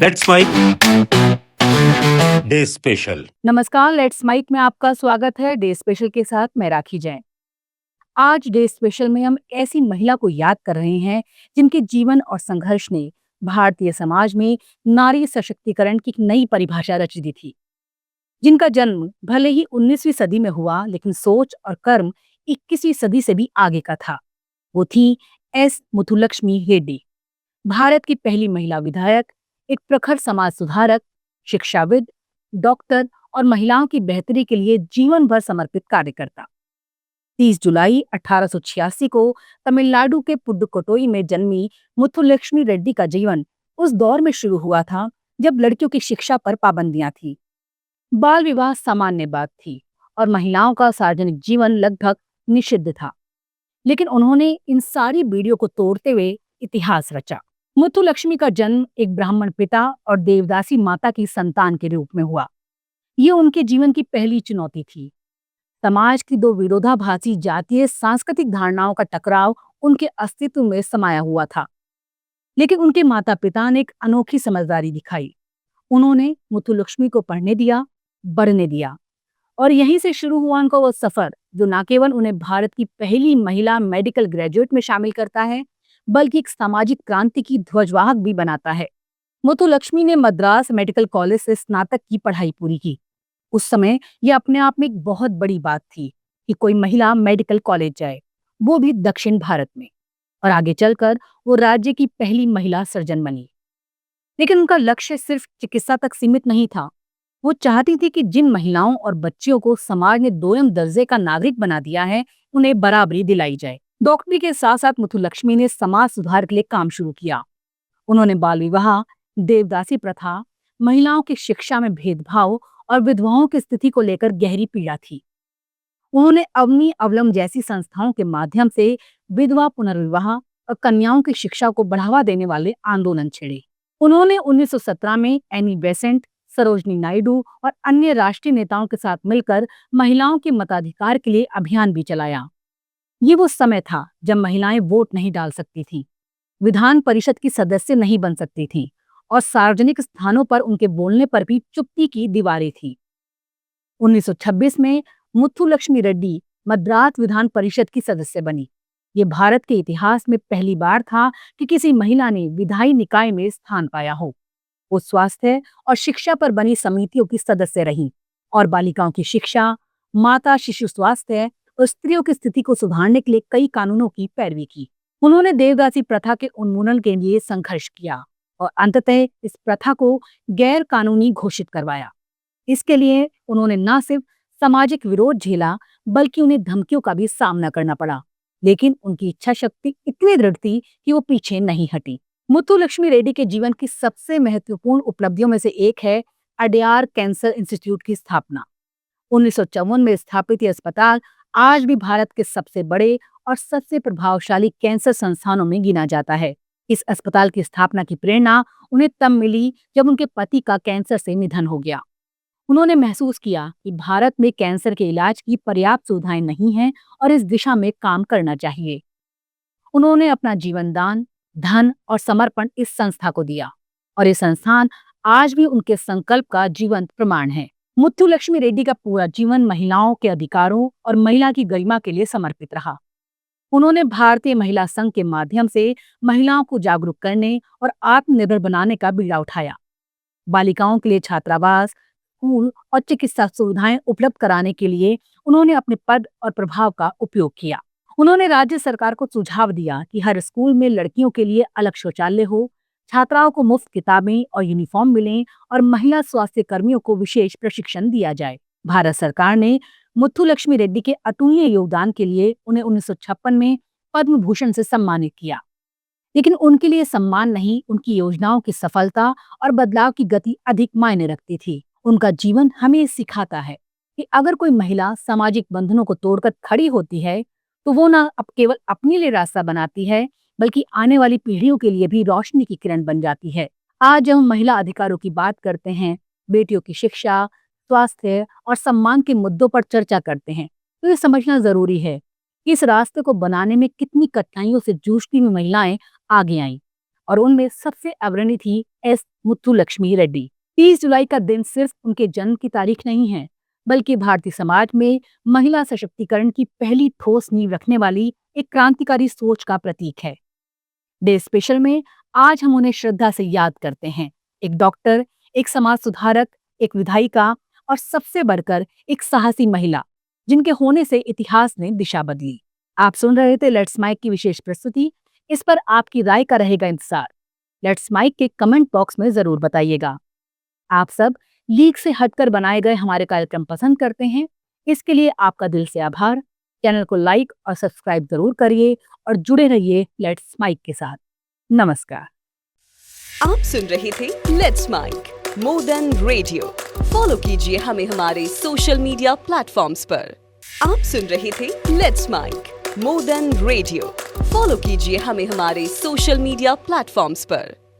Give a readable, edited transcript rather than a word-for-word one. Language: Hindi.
Let's mic day special. नमस्कार, लेट्स माइक में आपका स्वागत है। डे स्पेशल के साथ मैं राखी जैन। आज डे स्पेशल में हम ऐसी महिला को याद कर रहे हैं जिनके जीवन और संघर्ष ने भारतीय समाज में नारी सशक्तिकरण की एक नई परिभाषा रच दी थी। जिनका जन्म भले ही 19वीं सदी में हुआ, लेकिन सोच और कर्म 21वीं सदी से भी आगे का था। वो थी एस मुथुलक्ष्मी रेड्डी, भारत की पहली महिला विधायक, एक प्रखर समाज सुधारक, शिक्षाविद, डॉक्टर और महिलाओं की बेहतरी के लिए जीवन भर समर्पित कार्यकर्ता। 30 जुलाई 1886 को तमिलनाडु के पुडुकोट्टई में जन्मी मुथुलक्ष्मी रेड्डी का जीवन उस दौर में शुरू हुआ था जब लड़कियों की शिक्षा पर पाबंदियां थी, बाल विवाह सामान्य बात थी और महिलाओं का सार्वजनिक जीवन लगभग निषिद्ध था। लेकिन उन्होंने इन सारी बीड़ियों को तोड़ते हुए इतिहास रचा। मुथुलक्ष्मी का जन्म एक ब्राह्मण पिता और देवदासी माता की संतान के रूप में हुआ। ये उनके जीवन की पहली चुनौती थी। समाज की दो विरोधाभासी जातीय सांस्कृतिक धारणाओं का टकराव उनके अस्तित्व में समाया हुआ था। लेकिन उनके माता पिता ने एक अनोखी समझदारी दिखाई। उन्होंने मुथुलक्ष्मी को पढ़ने दिया, बढ़ने दिया, और यहीं से शुरू हुआ उनका वो सफर जो न केवल उन्हें भारत की पहली महिला मेडिकल ग्रेजुएट में शामिल करता है, बल्कि एक सामाजिक क्रांति की ध्वजवाहक भी बनाता है। मुथुलक्ष्मी ने मद्रास मेडिकल कॉलेज से स्नातक की पढ़ाई पूरी की। उस समय यह अपने आप में एक बहुत बड़ी बात थी कि कोई महिला मेडिकल कॉलेज जाए, वो भी दक्षिण भारत में। और आगे चलकर वो राज्य की पहली महिला सर्जन बनी। लेकिन उनका लक्ष्य सिर्फ चिकित्सा तक सीमित नहीं था। वो चाहती थी कि जिन महिलाओं और बच्चियों को समाज ने दोयम दर्जे का नागरिक बना दिया है, उन्हें बराबरी दिलाई जाए। डॉक्टरी के साथ साथ मुथुलक्ष्मी ने समाज सुधार के लिए काम शुरू किया। उन्होंने बाल विवाह, देवदासी प्रथा, महिलाओं की शिक्षा में भेदभाव और विधवाओं की स्थिति को लेकर गहरी पीड़ा थी। उन्होंने अवनी अवलम जैसी संस्थाओं के माध्यम से विधवा पुनर्विवाह और कन्याओं की शिक्षा को बढ़ावा देने वाले आंदोलन छेड़े। उन्होंने 1917 में एनी बेसेंट, सरोजनी नायडू और अन्य राष्ट्रीय नेताओं के साथ मिलकर महिलाओं के मताधिकार के लिए अभियान भी चलाया। ये वो समय था जब महिलाएं वोट नहीं डाल सकती थीं, विधान परिषद की सदस्य नहीं बन सकती थीं और सार्वजनिक स्थानों पर उनके बोलने पर भी चुप्पी की दीवारें थीं। 1926 में मुथुलक्ष्मी रेड्डी मद्रास विधान परिषद की सदस्य बनी। ये भारत के इतिहास में पहली बार था कि किसी महिला ने विधायी निकाय में स्थान पाया हो। वो स्वास्थ्य और शिक्षा पर बनी समितियों की सदस्य रहीं और बालिकाओं की शिक्षा, माता शिशु स्वास्थ्य और स्त्रियों की स्थिति को सुधारने के लिए कई कानूनों की पैरवी की। उन्होंने देवदासी प्रथा के उन्मूलन के लिए संघर्ष किया और अंततः इस प्रथा को गैर कानूनी घोषित करवाया। इसके लिए उन्होंने न सिर्फ सामाजिक विरोध झेला, बल्कि उन्हें धमकियों का भी सामना करना पड़ा। लेकिन उनकी इच्छा शक्ति इतनी दृढ़ थी कि वो पीछे नहीं हटी। मुथुलक्ष्मी रेड्डी के जीवन की सबसे महत्वपूर्ण उपलब्धियों में से एक है अडयार कैंसर इंस्टीट्यूट की स्थापना। 1954 में स्थापित यह अस्पताल आज भी भारत के सबसे बड़े और सबसे प्रभावशाली कैंसर संस्थानों में गिना जाता है। इस अस्पताल की स्थापना की प्रेरणा उन्हें तब मिली जब उनके पति का कैंसर से निधन हो गया। उन्होंने महसूस किया कि भारत में कैंसर के इलाज की पर्याप्त सुविधाएं नहीं हैं और इस दिशा में काम करना चाहिए। उन्होंने अपना जीवन दान, धन और समर्पण इस संस्था को दिया और ये संस्थान आज भी उनके संकल्प का जीवंत प्रमाण है। मुथुलक्ष्मी रेड्डी का पूरा जीवन महिलाओं के अधिकारों और महिला की गरिमा के लिए समर्पित रहा। उन्होंने भारतीय महिला संघ के माध्यम से महिलाओं को जागरूक करने और आत्मनिर्भर बनाने का बीड़ा उठाया। बालिकाओं के लिए छात्रावास, स्कूल और चिकित्सा सुविधाएं उपलब्ध कराने के लिए उन्होंने अपने पद और प्रभाव का उपयोग किया। उन्होंने राज्य सरकार को सुझाव दिया कि हर स्कूल में लड़कियों के लिए अलग शौचालय हो, छात्राओं को मुफ्त किताबें और यूनिफॉर्म मिलें और महिला स्वास्थ्य कर्मियों को विशेष प्रशिक्षण दिया जाए। भारत सरकार ने मुथुलक्ष्मी रेड्डी के अतुलनीय योगदान के लिए उन्हें 1956 में पद्म भूषण से सम्मानित किया। लेकिन उनके लिए सम्मान नहीं, उनकी योजनाओं की सफलता और बदलाव की गति अधिक मायने रखती थी। उनका जीवन हमें सिखाता है कि अगर कोई महिला सामाजिक बंधनों को तोड़कर खड़ी होती है, तो वो न अब केवल अपने लिए रास्ता बनाती है, बल्कि आने वाली पीढ़ियों के लिए भी रोशनी की किरण बन जाती है। आज जब हम महिला अधिकारों की बात करते हैं, बेटियों की शिक्षा, स्वास्थ्य और सम्मान के मुद्दों पर चर्चा करते हैं, तो ये समझना जरूरी है कि इस रास्ते को बनाने में कितनी कठिनाइयों से जूझती हुई महिलाएं आगे आईं और उनमें सबसे अग्रणी थी एस मुथुलक्ष्मी रेड्डी। 30 जुलाई का दिन सिर्फ उनके जन्म की तारीख नहीं है, बल्कि भारतीय समाज में महिला सशक्तिकरण की पहली ठोस नींव रखने वाली एक क्रांतिकारी सोच का प्रतीक है। डे स्पेशल में आज हम उन्हें श्रद्धा से याद करते हैं। एक डॉक्टर, एक समाज सुधारक, एक विधायिका और सबसे बढ़कर एक साहसी महिला, जिनके होने से इतिहास ने दिशा बदली। आप सुन रहे थे लेट्स माइक की विशेष प्रस्तुति। इस पर आपकी राय का रहेगा इंतजार। लेट्स माइक के कमेंट बॉक्स में जरूर बताइएगा। आप सब लीक से हटकर बनाए गए हमारे कार्यक्रम पसंद करते हैं, इसके लिए आपका दिल से आभार। चैनल को लाइक और सब्सक्राइब जरूर करिए और जुड़े रहिए लेट्स माइक के साथ। नमस्कार। आप सुन रहे थे let's mic more than radio. Follow कीजिए हमें हमारे सोशल मीडिया प्लेटफॉर्म्स पर। आप सुन रहे थे let's mic more than radio. Follow कीजिए हमें हमारे सोशल मीडिया प्लेटफॉर्म्स पर।